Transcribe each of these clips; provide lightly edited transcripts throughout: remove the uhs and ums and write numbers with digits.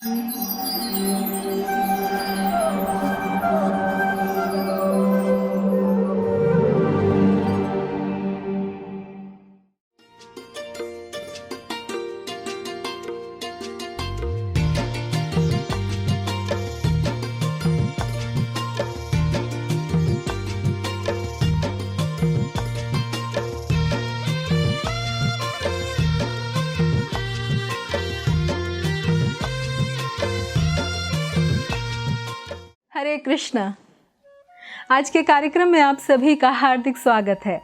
हरे कृष्णा। आज के कार्यक्रम में आप सभी का हार्दिक स्वागत है।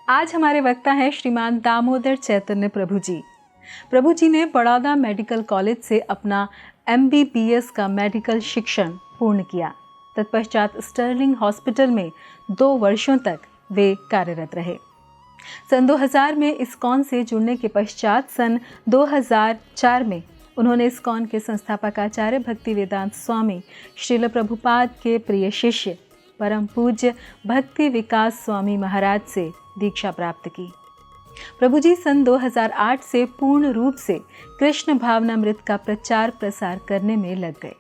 आज हमारे वक्ता हैं श्रीमान दामोदर चैतन्य प्रभु जी। प्रभु जी ने बड़ौदा मेडिकल कॉलेज से अपना MBBS का मेडिकल शिक्षण पूर्ण किया। तत्पश्चात स्टर्लिंग हॉस्पिटल में 2 वर्षों तक वे कार्यरत रहे। सन 2000 में इस्कॉन से जुड़ने के पश्चात सन 2004 में उन्होंने इस्कॉन के संस्थापक आचार्य भक्ति वेदांत स्वामी श्रील प्रभुपाद के प्रिय शिष्य परम पूज्य भक्ति विकास स्वामी महाराज से दीक्षा प्राप्त की। प्रभु जी सन 2008 से पूर्ण रूप से कृष्ण भावनामृत का प्रचार प्रसार करने में लग गए,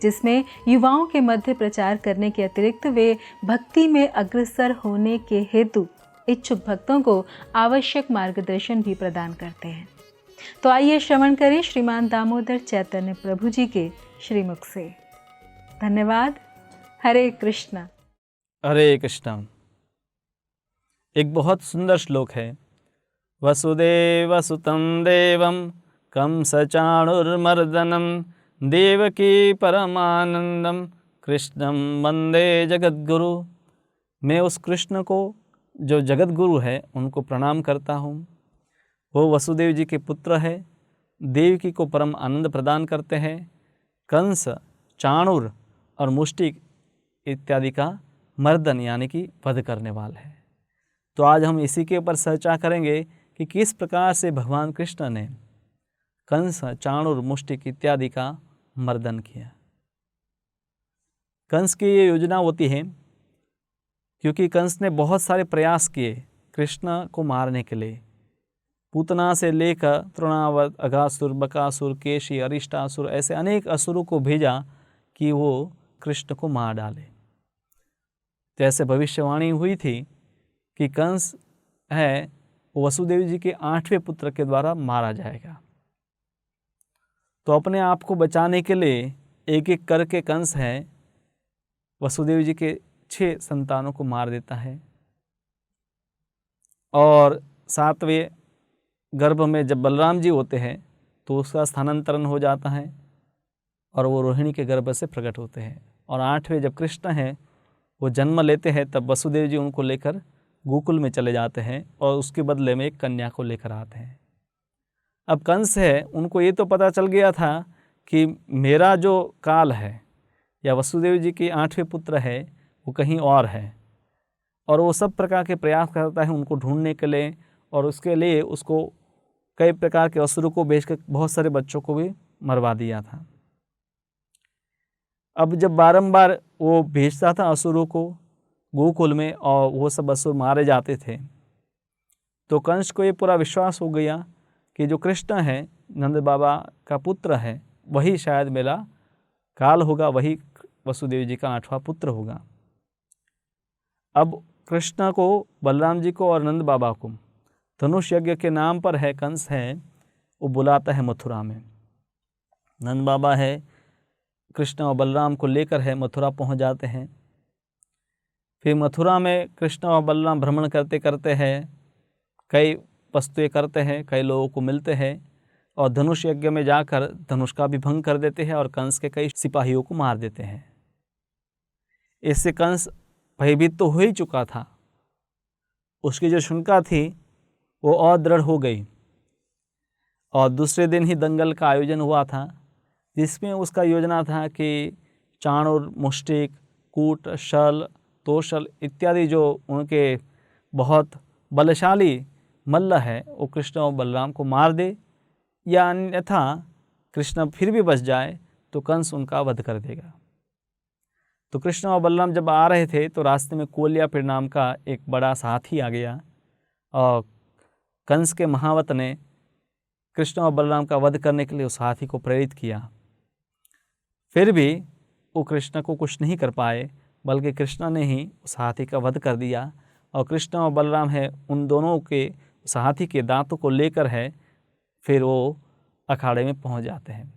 जिसमें युवाओं के मध्य प्रचार करने के अतिरिक्त वे भक्ति में अग्रसर होने के हेतु इच्छुक भक्तों को आवश्यक मार्गदर्शन भी प्रदान करते हैं। तो आइए श्रवण करें श्रीमान दामोदर चैतन्य प्रभु जी के श्रीमुख से। धन्यवाद। हरे कृष्णा। हरे कृष्णा। एक बहुत सुंदर श्लोक है। वसुदेव सुतं देवं कंसचाणुर्मर्दनं देवकी परमानंदम कृष्णं वंदे जगद्गुरु। मैं उस कृष्ण को जो जगत गुरु है उनको प्रणाम करता हूँ। वो वसुदेव जी के पुत्र है, देवकी को परम आनंद प्रदान करते हैं, कंस, चाणूर और मुष्टिक इत्यादि का मर्दन यानी कि वध करने वाला है। तो आज हम इसी के ऊपर चर्चा करेंगे कि किस प्रकार से भगवान कृष्ण ने कंस, चाणूर, मुष्टिक इत्यादि का मर्दन किया। कंस की ये योजना होती है क्योंकि कंस ने बहुत सारे प्रयास किए कृष्ण को मारने के लिए। पूतना से लेकर तृणावत, अगासुर, बकासुर, केशी, अरिष्टासुर ऐसे अनेक असुरों को भेजा कि वो कृष्ण को मार डाले। तो ऐसे भविष्यवाणी हुई थी कि कंस है वो वसुदेव जी के 8वें पुत्र के द्वारा मारा जाएगा। तो अपने आप को बचाने के लिए एक एक करके कंस है वसुदेव जी के 6 संतानों को मार देता है और 7वें गर्भ में जब बलराम जी होते हैं तो उसका स्थानांतरण हो जाता है और वो रोहिणी के गर्भ से प्रकट होते हैं। और 8वें जब कृष्ण हैं वो जन्म लेते हैं तब वसुदेव जी उनको लेकर गोकुल में चले जाते हैं और उसके बदले में एक कन्या को लेकर आते हैं। अब कंस है उनको ये तो पता चल गया था कि मेरा जो काल है या वसुदेव जी के 8वें पुत्र है वो कहीं और है और वो सब प्रकार के प्रयास करता है उनको ढूंढने के लिए और उसके लिए उसको कई प्रकार के असुरों को भेजकर बहुत सारे बच्चों को भी मरवा दिया था। अब जब बारंबार वो भेजता था असुरों को गोकुल में और वो सब असुर मारे जाते थे तो कंस को ये पूरा विश्वास हो गया कि जो कृष्ण है नंद बाबा का पुत्र है वही शायद मेरा काल होगा, वही वसुदेव जी का 8वां पुत्र होगा। अब कृष्ण को, बलराम जी को और नंद बाबा को धनुष यज्ञ के नाम पर है कंस है वो बुलाता है मथुरा में। नंद बाबा है कृष्ण और बलराम को लेकर है मथुरा पहुंच जाते हैं। फिर मथुरा में कृष्ण और बलराम भ्रमण करते करते हैं, कई वस्तुएं करते हैं, कई लोगों को मिलते हैं और धनुष यज्ञ में जाकर धनुष का भी भंग कर देते हैं और कंस के कई सिपाहियों को मार देते हैं। इससे कंस भयभीत तो हो ही चुका था, उसकी जो शंका थी वो और दृढ़ हो गई और दूसरे दिन ही दंगल का आयोजन हुआ था जिसमें उसका योजना था कि चाणूर, मुष्टिक, कूट, शल, तोशल इत्यादि जो उनके बहुत बलशाली मल्ल है वो कृष्ण और बलराम को मार दे या अन्यथा कृष्ण फिर भी बच जाए तो कंस उनका वध कर देगा। तो कृष्ण और बलराम जब आ रहे थे तो रास्ते में कोल्यापिर नाम का एक बड़ा हाथी आ गया और कंस के महावत ने कृष्ण और बलराम का वध करने के लिए उस हाथी को प्रेरित किया फिर भी वो कृष्ण को कुछ नहीं कर पाए, बल्कि कृष्ण ने ही उस हाथी का वध कर दिया। और कृष्ण और बलराम है उन दोनों के उस हाथी के दांतों को लेकर है फिर वो अखाड़े में पहुंच जाते हैं।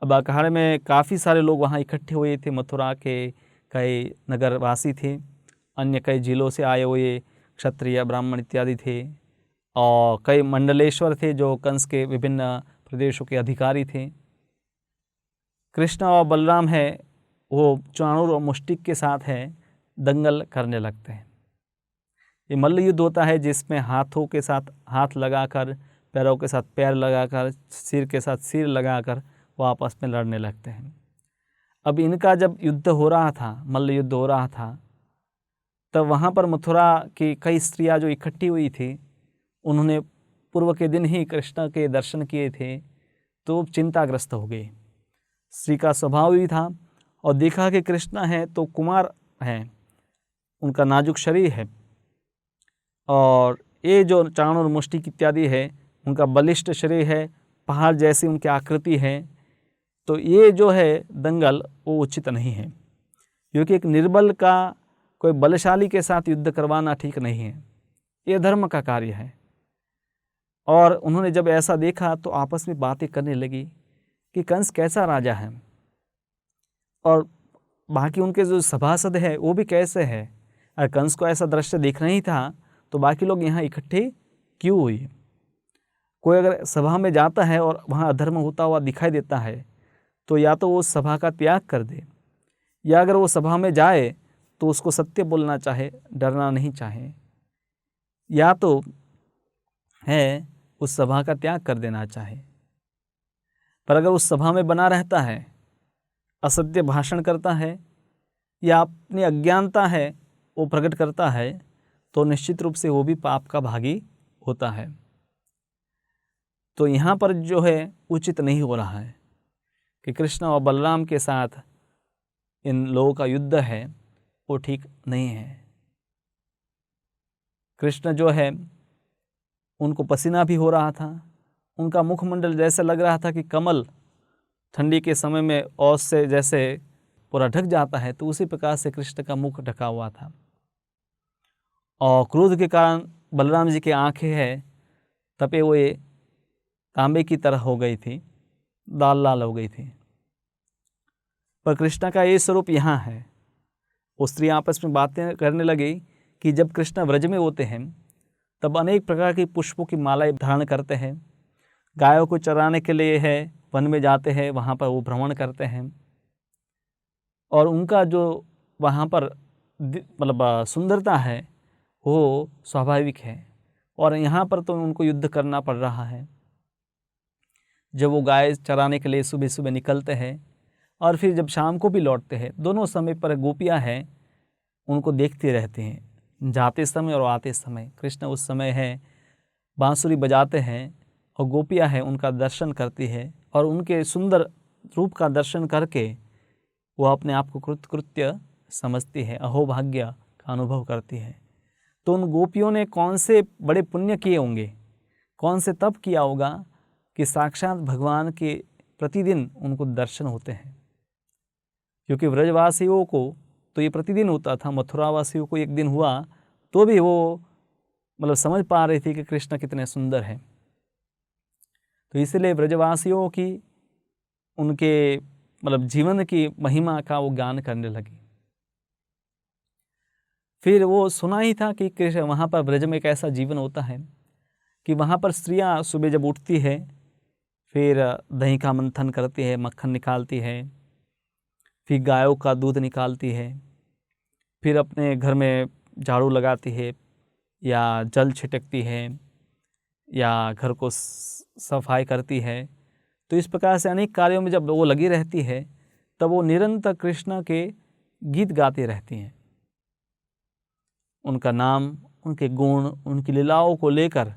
अब अखाड़े में काफ़ी सारे लोग वहाँ इकट्ठे हुए थे। मथुरा के कई नगरवासी थे, अन्य कई जिलों से आए हुए क्षत्रिय ब्राह्मण इत्यादि थे, और कई मंडलेश्वर थे जो कंस के विभिन्न प्रदेशों के अधिकारी थे। कृष्ण और बलराम है वो चाणूर और मुष्टिक के साथ है दंगल करने लगते हैं। ये मल्ल युद्ध होता है जिसमें हाथों के साथ हाथ लगाकर, पैरों के साथ पैर लगाकर, सिर के साथ सिर लगाकर वो आपस में लड़ने लगते हैं। अब इनका जब युद्ध हो रहा था, मल्ल युद्ध हो रहा था, तब वहाँ पर मथुरा की कई स्त्रियाँ जो इकट्ठी हुई थी, उन्होंने पूर्व के दिन ही कृष्ण के दर्शन किए थे, तो चिंताग्रस्त हो गए। स्त्री का स्वभाव ही था, और देखा कि कृष्ण है तो कुमार हैं, उनका नाजुक शरीर है, और ये जो चाणूर मुष्टिक इत्यादि है उनका बलिष्ठ शरीर है, पहाड़ जैसी उनकी आकृति है। तो ये जो है दंगल वो उचित नहीं है, क्योंकि एक निर्बल का कोई बलशाली के साथ युद्ध करवाना ठीक नहीं है, ये धर्म का कार्य है। और उन्होंने जब ऐसा देखा तो आपस में बातें करने लगी कि कंस कैसा राजा है, और बाकी उनके जो सभासद है वो भी कैसे है। अगर कंस को ऐसा दृश्य देखना ही था तो बाकी लोग यहाँ इकट्ठे क्यों हुए। कोई अगर सभा में जाता है और वहाँ अधर्म होता हुआ दिखाई देता है तो या तो वो सभा का त्याग कर दे, या अगर वो सभा में जाए तो उसको सत्य बोलना चाहे, डरना नहीं चाहे, या तो है उस सभा का त्याग कर देना चाहे। पर अगर उस सभा में बना रहता है, असत्य भाषण करता है, या अपनी अज्ञानता है वो प्रकट करता है, तो निश्चित रूप से वो भी पाप का भागी होता है। तो यहाँ पर जो है उचित नहीं हो रहा है कि कृष्ण और बलराम के साथ इन लोगों का युद्ध है, वो ठीक नहीं है। कृष्ण जो है उनको पसीना भी हो रहा था, उनका मुखमंडल जैसे लग रहा था कि कमल ठंडी के समय में औस से जैसे पूरा ढक जाता है, तो उसी प्रकार से कृष्ण का मुख ढका हुआ था। और क्रोध के कारण बलराम जी की आंखें हैं तपे हुए तांबे की तरह हो गई थी, लाल लाल हो गई थी। पर कृष्ण का ये स्वरूप यहाँ है। वो स्त्री आपस में बातें करने लगी कि जब कृष्ण व्रज में होते हैं तब अनेक प्रकार की पुष्पों की मालाएं धारण करते हैं, गायों को चराने के लिए है वन में जाते हैं, वहाँ पर वो भ्रमण करते हैं, और उनका जो वहाँ पर मतलब सुंदरता है वो स्वाभाविक है। और यहाँ पर तो उनको युद्ध करना पड़ रहा है। जब वो गाय चराने के लिए सुबह सुबह निकलते हैं और फिर जब शाम को भी लौटते हैं, दोनों समय पर गोपियाँ हैं उनको देखती रहती हैं, जाते समय और आते समय। कृष्ण उस समय है बांसुरी बजाते हैं और गोपियाँ हैं उनका दर्शन करती है, और उनके सुंदर रूप का दर्शन करके वो अपने आप को कृत्य समझती है, अहोभाग्य का अनुभव करती है। तो उन गोपियों ने कौन से बड़े पुण्य किए होंगे, कौन से तप किया होगा कि साक्षात भगवान के प्रतिदिन उनको दर्शन होते हैं। क्योंकि व्रजवासियों को तो ये प्रतिदिन होता था, मथुरावासियों को एक दिन हुआ तो भी वो मतलब समझ पा रही थी कि कृष्ण कितने सुंदर हैं। तो इसलिए व्रजवासियों की उनके मतलब जीवन की महिमा का वो ज्ञान करने लगी। फिर वो सुना ही था कि कृष्ण वहाँ पर ब्रज में कैसा जीवन होता है, कि वहाँ पर स्त्रियाँ सुबह जब उठती है फिर दही का मंथन करती है, मक्खन निकालती है, फिर गायों का दूध निकालती है, फिर अपने घर में झाड़ू लगाती है या जल छिटकती है या घर को सफाई करती है। तो इस प्रकार से अनेक कार्यों में जब वो लगी रहती है तब वो निरंतर कृष्ण के गीत गाती रहती हैं। उनका नाम, उनके गुण, उनकी लीलाओं को लेकर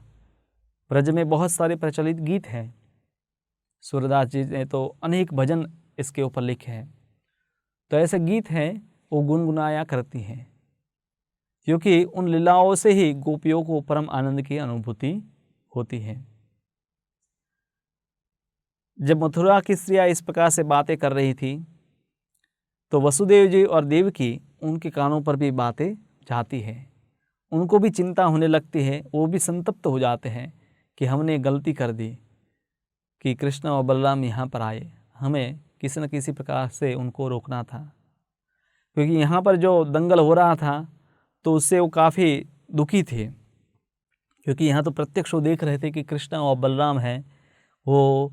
ब्रज में बहुत सारे प्रचलित गीत हैं। सूरदास जी ने तो अनेक भजन इसके ऊपर लिखे हैं। तो ऐसे गीत हैं वो गुनगुनाया करती हैं, क्योंकि उन लीलाओं से ही गोपियों को परम आनंद की अनुभूति होती है। जब मथुरा की स्त्रियाँ इस प्रकार से बातें कर रही थी तो वसुदेव जी और देवकी उनके कानों पर भी बातें जाती है। उनको भी चिंता होने लगती है, वो भी संतप्त हो जाते हैं कि हमने गलती कर दी कि कृष्ण और बलराम यहाँ पर आए, हमें किसी न किसी प्रकार से उनको रोकना था। क्योंकि यहाँ पर जो दंगल हो रहा था तो उससे वो काफ़ी दुखी थे, क्योंकि यहाँ तो प्रत्यक्ष वो देख रहे थे कि कृष्ण और बलराम हैं वो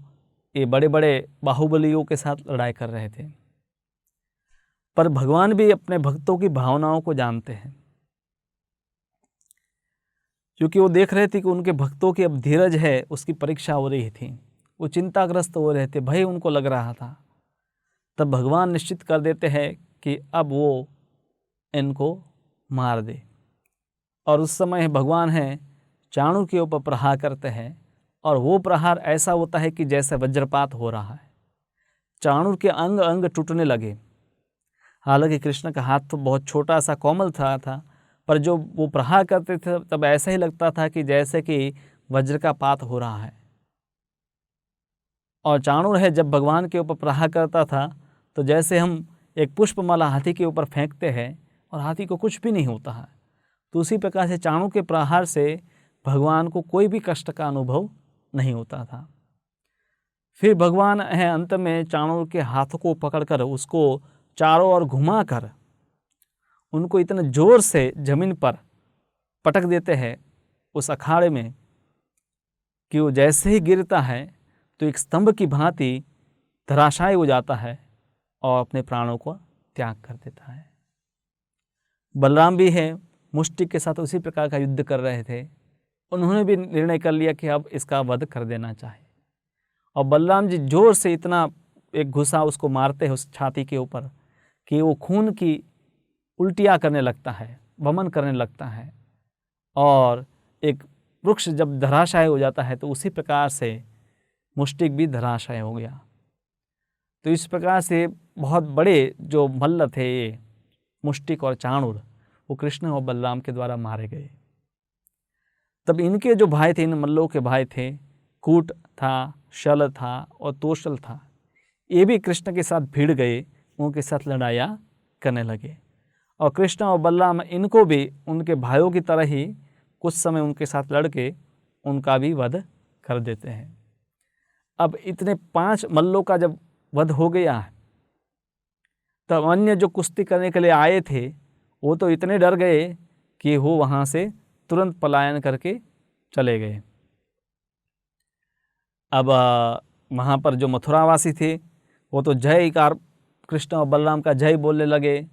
ये बड़े बड़े बाहुबलियों के साथ लड़ाई कर रहे थे। पर भगवान भी अपने भक्तों की भावनाओं को जानते हैं, क्योंकि वो देख रहे थे कि उनके भक्तों की अब धीरज है उसकी परीक्षा हो रही थी। वो चिंताग्रस्त हो रहे थे, भय उनको लग रहा था। तब भगवान निश्चित कर देते हैं कि अब वो इनको मार दे। और उस समय भगवान हैं चाणूर के ऊपर प्रहार करते हैं, और वो प्रहार ऐसा होता है कि जैसे वज्रपात हो रहा है। चाणूर के अंग अंग टूटने लगे। हालांकि कृष्ण का हाथ तो बहुत छोटा सा कोमल था, पर जो वो प्रहार करते थे तब ऐसा ही लगता था कि जैसे कि वज्र का पात हो रहा है। और चाणूर है जब भगवान के ऊपर प्रहार करता था तो जैसे हम एक पुष्पमाला हाथी के ऊपर फेंकते हैं और हाथी को कुछ भी नहीं होता है, तो उसी प्रकार से चाणूर के प्रहार से भगवान को कोई भी कष्ट का अनुभव नहीं होता था। फिर भगवान है अंत में चाणूर के हाथों को पकड़कर उसको चारों ओर घुमाकर उनको इतने जोर से जमीन पर पटक देते हैं उस अखाड़े में कि वो जैसे ही गिरता है तो एक स्तंभ की भांति धराशायी हो जाता है और अपने प्राणों को त्याग कर देता है। बलराम भी है मुष्टिक के साथ उसी प्रकार का युद्ध कर रहे थे। उन्होंने भी निर्णय कर लिया कि अब इसका वध कर देना चाहिए। और बलराम जी जोर से इतना एक घुसा उसको मारते हैं उस छाती के ऊपर कि वो खून की उल्टियाँ करने लगता है, वमन करने लगता है। और एक वृक्ष जब धराशायी हो जाता है तो उसी प्रकार से मुष्टिक भी धराशायी हो गया। तो इस प्रकार से बहुत बड़े जो मल्ल थे ये मुष्टिक और चाणूर, वो कृष्ण और बलराम के द्वारा मारे गए। तब इनके जो भाई थे, इन मल्लों के भाई थे, कूट था, शल था और तोशल था, ये भी कृष्ण के साथ भिड़ गए, उनके साथ लड़ाइयाँ करने लगे। और कृष्ण और बलराम इनको भी उनके भाइयों की तरह ही कुछ समय उनके साथ लड़के उनका भी वध कर देते हैं। अब इतने 5 मल्लों का जब वध हो गया तब अन्य जो कुश्ती करने के लिए आए थे वो तो इतने डर गए कि वो वहाँ से तुरंत पलायन करके चले गए। अब वहाँ पर जो मथुरावासी थे वो तो जयकार कृष्ण और बलराम का जय बोलने लगे।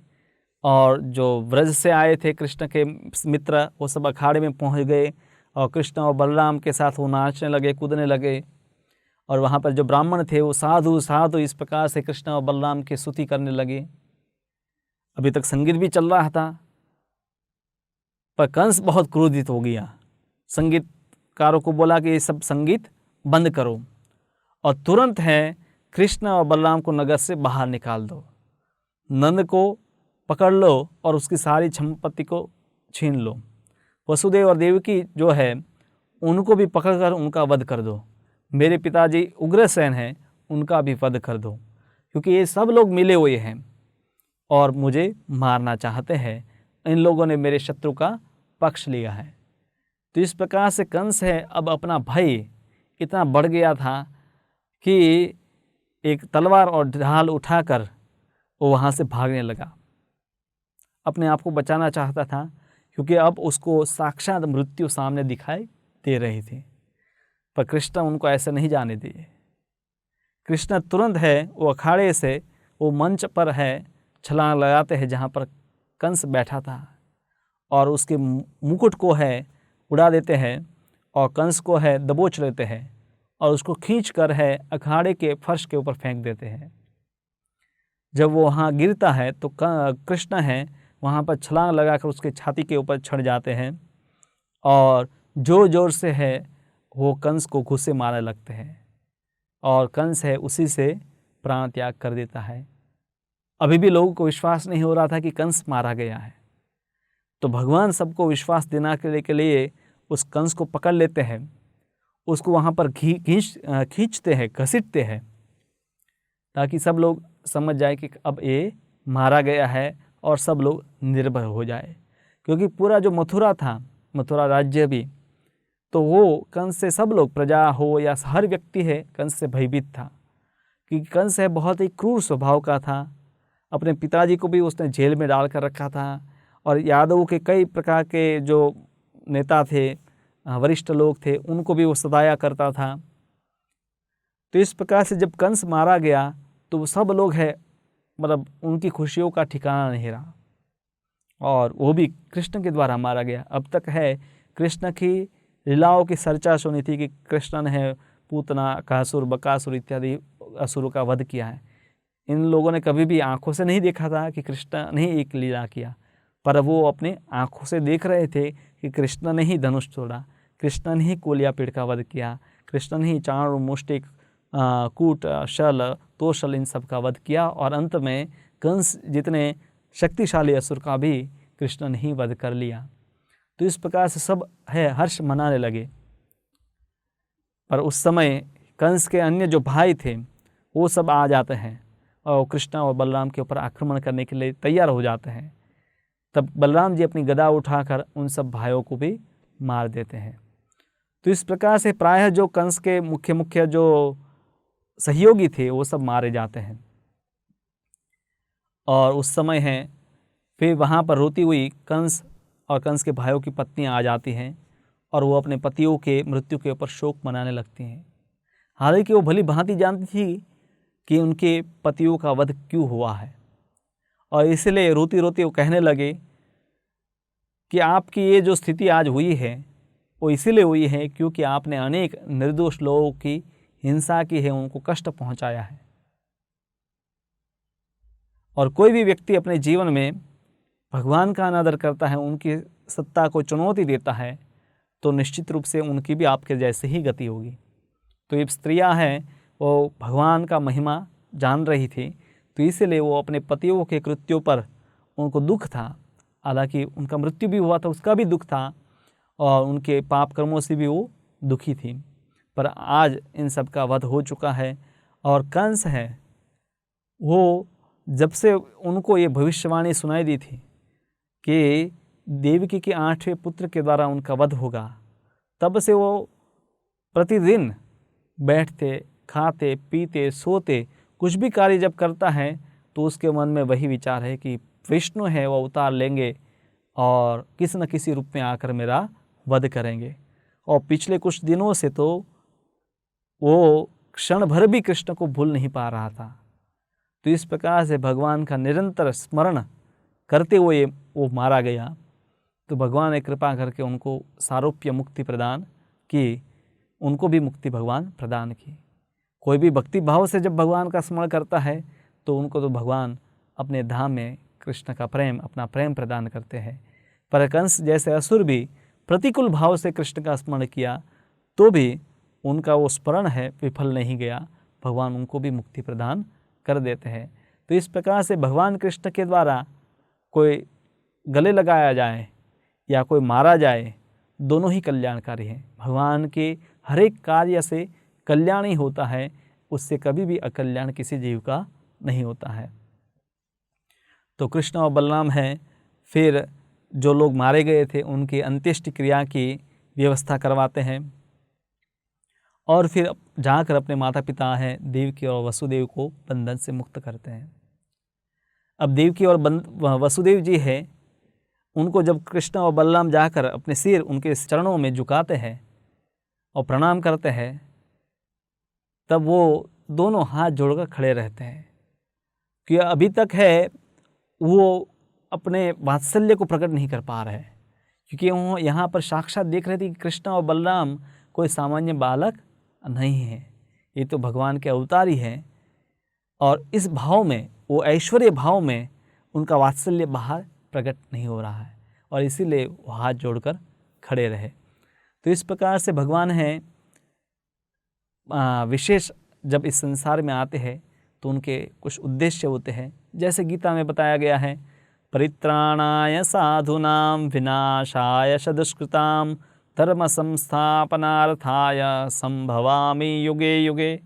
और जो व्रज से आए थे कृष्ण के मित्र वो सब अखाड़े में पहुँच गए और कृष्ण और बलराम के साथ वो नाचने लगे, कूदने लगे। और वहाँ पर जो ब्राह्मण थे वो साधु साधु इस प्रकार से कृष्ण और बलराम की स्तुति करने लगे। अभी तक संगीत भी चल रहा था, पर कंस बहुत क्रोधित हो गया। संगीतकारों को बोला कि ये सब संगीत बंद करो और तुरंत है कृष्ण और बलराम को नगर से बाहर निकाल दो, नंद को पकड़ लो और उसकी सारी संपत्ति को छीन लो, वसुदेव और देवकी जो है उनको भी पकड़कर उनका वध कर दो, मेरे पिताजी उग्रसेन हैं उनका भी वध कर दो, क्योंकि ये सब लोग मिले हुए हैं और मुझे मारना चाहते हैं। इन लोगों ने मेरे शत्रु का पक्ष लिया है। तो इस प्रकार से कंस है अब अपना भय इतना बढ़ गया था कि एक तलवार और ढाल उठाकर वो वहाँ से भागने लगा। अपने आप को बचाना चाहता था, क्योंकि अब उसको साक्षात मृत्यु सामने दिखाई दे रही थी। पर कृष्ण उनको ऐसे नहीं जाने दिए। कृष्ण तुरंत है वो अखाड़े से वो मंच पर है छलांग लगाते हैं जहाँ पर कंस बैठा था और उसके मुकुट को है उड़ा देते हैं और कंस को है दबोच लेते हैं और उसको खींच कर है अखाड़े के फर्श के ऊपर फेंक देते हैं। जब वो वहाँ गिरता है तो कृष्ण है वहाँ पर छलांग लगाकर उसके छाती के ऊपर चढ़ जाते हैं और जोर जोर से है वो कंस को घूंसे मारने लगते हैं और कंस है उसी से प्राण त्याग कर देता है। अभी भी लोगों को विश्वास नहीं हो रहा था कि कंस मारा गया है। तो भगवान सबको विश्वास देने के लिए उस कंस को पकड़ लेते हैं, उसको वहाँ पर खींचते हैं, घसीटते हैं, ताकि सब लोग समझ जाए कि अब ये मारा गया है और सब लोग निर्भय हो जाए। क्योंकि पूरा जो मथुरा था, मथुरा राज्य भी, तो वो कंस से सब लोग, प्रजा हो या हर व्यक्ति है, कंस से भयभीत था। क्योंकि कंस है बहुत ही क्रूर स्वभाव का था। अपने पिताजी को भी उसने जेल में डाल कर रखा था, और यादवों के कई प्रकार के जो नेता थे, वरिष्ठ लोग थे, उनको भी वो सताया करता था। तो इस प्रकार से जब कंस मारा गया तो वो सब लोग है, मतलब उनकी खुशियों का ठिकाना नहीं रहा, और वो भी कृष्ण के द्वारा मारा गया। अब तक है कृष्ण की लीलाओं की चर्चा सुनी थी कि कृष्ण ने पूतना, कासुर, बकासुर इत्यादि असुरों का वध किया है। इन लोगों ने कभी भी आंखों से नहीं देखा था कि कृष्ण ने एक लीला किया, पर वो अपने आंखों से देख रहे थे कि कृष्ण ने ही धनुष तोड़ा, कृष्ण ने ही कोलिया पेड़ का वध किया, कृष्ण ने ही चाणूर, मुष्टिक, कूट, शल, तोशल इन सब का वध किया, और अंत में कंस जितने शक्तिशाली असुर का भी कृष्ण ने ही वध कर लिया। तो इस प्रकार से सब है हर्ष मनाने लगे। पर उस समय कंस के अन्य जो भाई थे वो सब आ जाते हैं और कृष्ण और बलराम के ऊपर आक्रमण करने के लिए तैयार हो जाते हैं। तब बलराम जी अपनी गदा उठाकर उन सब भाइयों को भी मार देते हैं। तो इस प्रकार से प्रायः जो कंस के मुख्य जो सहयोगी थे वो सब मारे जाते हैं। और उस समय है फिर वहाँ पर रोती हुई कंस और कंस के भाइयों की पत्नियाँ आ जाती हैं, और वो अपने पतियों के मृत्यु के ऊपर शोक मनाने लगती हैं। हालांकि वो भली भांति जानती थी कि उनके पतियों का वध क्यों हुआ है, और इसलिए रोती रोती वो कहने लगे कि आपकी ये जो स्थिति आज हुई है वो इसीलिए हुई है क्योंकि आपने अनेक निर्दोष लोगों की हिंसा की है, उनको कष्ट पहुंचाया है। और कोई भी व्यक्ति अपने जीवन में भगवान का अनादर करता है, उनकी सत्ता को चुनौती देता है, तो निश्चित रूप से उनकी भी आपके जैसे ही गति होगी। तो ये स्त्रियां हैं वो भगवान का महिमा जान रही थी, तो इसलिए वो अपने पतियों के कृत्यों पर उनको दुख था। हालांकि उनका मृत्यु भी हुआ था, उसका भी दुख था, और उनके पाप कर्मों से भी वो दुखी थी। पर आज इन सब का वध हो चुका है, और कंस है वो जब से उनको ये भविष्यवाणी सुनाई दी थी कि देवकी के 8वें पुत्र के द्वारा उनका वध होगा, तब से वो प्रतिदिन बैठते, खाते, पीते, सोते, कुछ भी कार्य जब करता है तो उसके मन में वही विचार है कि विष्णु है वो अवतार लेंगे और किसी न किसी रूप में आकर मेरा वध करेंगे। और पिछले कुछ दिनों से तो वो क्षण भर भी कृष्ण को भूल नहीं पा रहा था। तो इस प्रकार से भगवान का निरंतर स्मरण करते हुए वो मारा गया। तो भगवान ने कृपा करके उनको सारोप्य मुक्ति प्रदान की, उनको भी मुक्ति भगवान प्रदान की। कोई भी भक्ति भाव से जब भगवान का स्मरण करता है तो उनको तो भगवान अपने धाम में कृष्ण का प्रेम, अपना प्रेम प्रदान करते हैं। पर कंस जैसे असुर भी प्रतिकूल भाव से कृष्ण का स्मरण किया तो भी उनका वो स्मरण है विफल नहीं गया, भगवान उनको भी मुक्ति प्रदान कर देते हैं। तो इस प्रकार से भगवान कृष्ण के द्वारा कोई गले लगाया जाए या कोई मारा जाए, दोनों ही कल्याणकारी हैं। भगवान के हर एक कार्य से कल्याण ही होता है, उससे कभी भी अकल्याण किसी जीव का नहीं होता है। तो कृष्ण और बलराम हैं, फिर जो लोग मारे गए थे उनकी अंत्येष्टि क्रिया की व्यवस्था करवाते हैं, और फिर जाकर अपने माता पिता हैं देवकी और वसुदेव को बंधन से मुक्त करते हैं। अब देवकी और वसुदेव जी हैं, उनको जब कृष्ण और बलराम जाकर अपने सिर उनके चरणों में झुकाते हैं और प्रणाम करते हैं, तब वो दोनों हाथ जोड़कर खड़े रहते हैं कि अभी तक है वो अपने वात्सल्य को प्रकट नहीं कर पा रहे, क्योंकि वो यहाँ पर साक्षात देख रहे थे कि कृष्ण और बलराम कोई सामान्य बालक नहीं है, ये तो भगवान के अवतार ही हैं। और इस भाव में, वो ऐश्वर्य भाव में उनका वात्सल्य बाहर प्रकट नहीं हो रहा है, और इसीलिए वो हाथ जोड़कर खड़े रहे। तो इस प्रकार से भगवान हैं विशेष जब इस संसार में आते हैं तो उनके कुछ उद्देश्य होते हैं। जैसे गीता में बताया गया है, परित्राणाय साधूनां विनाशाय दुष्कृतां धर्म संस्थापनार्थाय संभवामि युगे युगे।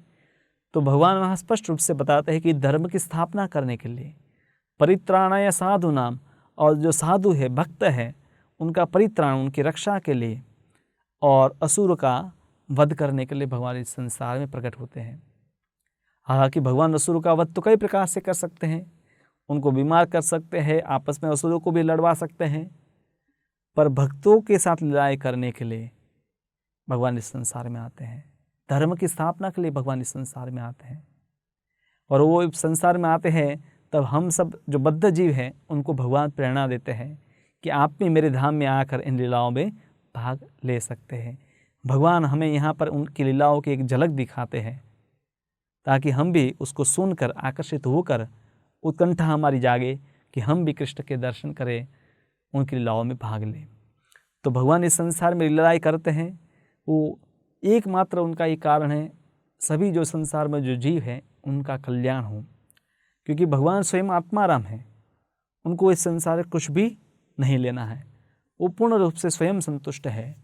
तो भगवान वहाँ स्पष्ट रूप से बताते हैं कि धर्म की स्थापना करने के लिए, परित्राणाय साधु नाम, और जो साधु है, भक्त है, उनका परित्राण, उनकी रक्षा के लिए, और असुर का वध करने के लिए भगवान इस संसार में प्रकट होते हैं। हालांकि भगवान असुर का वध तो कई प्रकार से कर सकते हैं, उनको बीमार कर सकते हैं, आपस में असुरों को भी लड़वा सकते हैं, पर भक्तों के साथ लड़ाई करने के लिए भगवान इस संसार में आते हैं। धर्म की स्थापना के लिए भगवान इस संसार में आते हैं, और वो संसार में आते हैं तब हम सब जो बद्ध जीव हैं उनको भगवान प्रेरणा देते हैं कि आप भी मेरे धाम में आकर इन लीलाओं में भाग ले सकते हैं। भगवान हमें यहाँ पर उनकी लीलाओं की एक झलक दिखाते हैं ताकि हम भी उसको सुनकर आकर्षित होकर उत्कंठा हमारी जागे कि हम भी कृष्ण के दर्शन करें, उनकी लीलाओं में भाग लें। तो भगवान इस संसार में लीलाएं करते हैं, वो एकमात्र उनका ये कारण है, सभी जो संसार में जो जीव हैं उनका कल्याण हो, क्योंकि भगवान स्वयं आत्माराम है, उनको इस संसार में कुछ भी नहीं लेना है, वो पूर्ण रूप से स्वयं संतुष्ट है।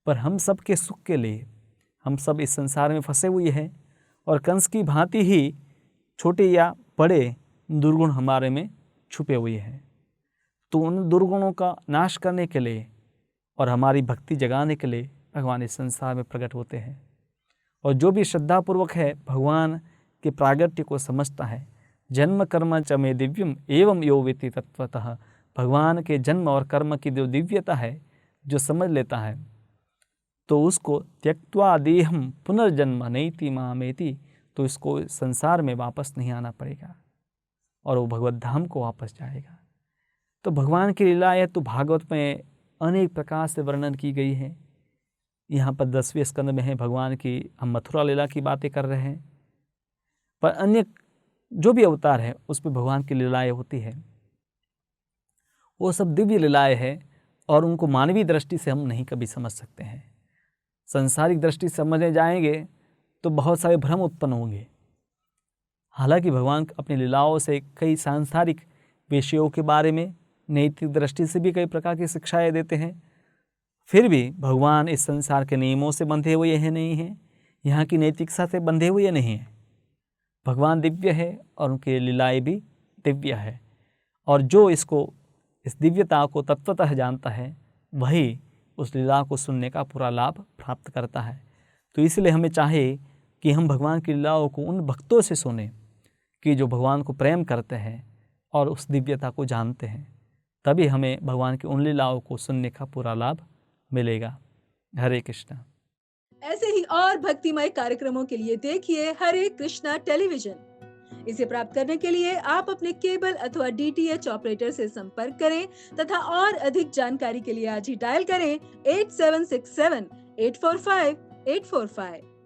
पर हम सब के सुख के लिए हम सब इस संसार में फंसे हुए हैं, और कंस की भांति ही छोटे या बड़े दुर्गुण हमारे में छुपे हुए हैं। तो उन दुर्गुणों का नाश करने के लिए और हमारी भक्ति जगाने के लिए भगवान इस संसार में प्रकट होते हैं। और जो भी श्रद्धापूर्वक है भगवान के प्रागट्य को समझता है, जन्म कर्म च मे दिव्यम एवं यो वेति तत्वतः, भगवान के जन्म और कर्म की जो दिव्यता है जो समझ लेता है, तो उसको त्यक्त्वा देहम पुनर्जन्म नैति मामेति, तो इसको संसार में वापस नहीं आना पड़ेगा और वो भगवत धाम को वापस जाएगा। तो भगवान की लीलाएं तो भागवत में अनेक प्रकार से वर्णन की गई है। यहाँ पर 10वें स्कंद में है भगवान की, हम मथुरा लीला की बातें कर रहे हैं, पर अन्य जो भी अवतार है उस पर भगवान की लीलाएं होती है, वो सब दिव्य लीलाएं हैं और उनको मानवीय दृष्टि से हम नहीं कभी समझ सकते हैं। सांसारिक दृष्टि से समझने जाएंगे तो बहुत सारे भ्रम उत्पन्न होंगे। हालांकि भगवान अपनी लीलाओं से कई सांसारिक विषयों के बारे में नैतिक दृष्टि से भी कई प्रकार की शिक्षाएं देते हैं, फिर भी भगवान इस संसार के नियमों से बंधे हुए हैं नहीं हैं, यहाँ की नैतिकता से बंधे हुए नहीं हैं। भगवान दिव्य है और उनकी लीलाएं भी दिव्य है, और जो इस दिव्यता को तत्वतः जानता है वही उस लीला को सुनने का पूरा लाभ प्राप्त करता है। तो इसलिए हमें चाहे कि हम भगवान की लीलाओं को उन भक्तों से सुने कि जो भगवान को प्रेम करते हैं और उस दिव्यता को जानते हैं, तभी हमें भगवान की उन लीलाओं को सुनने का पूरा लाभ मिलेगा। हरे कृष्णा। ऐसे ही और भक्तिमय कार्यक्रमों के लिए देखिए हरे कृष्णा टेलीविजन। इसे प्राप्त करने के लिए आप अपने केबल अथवा DTH ऑपरेटर से संपर्क करें तथा और अधिक जानकारी के लिए आज ही डायल करें 8767 845 845।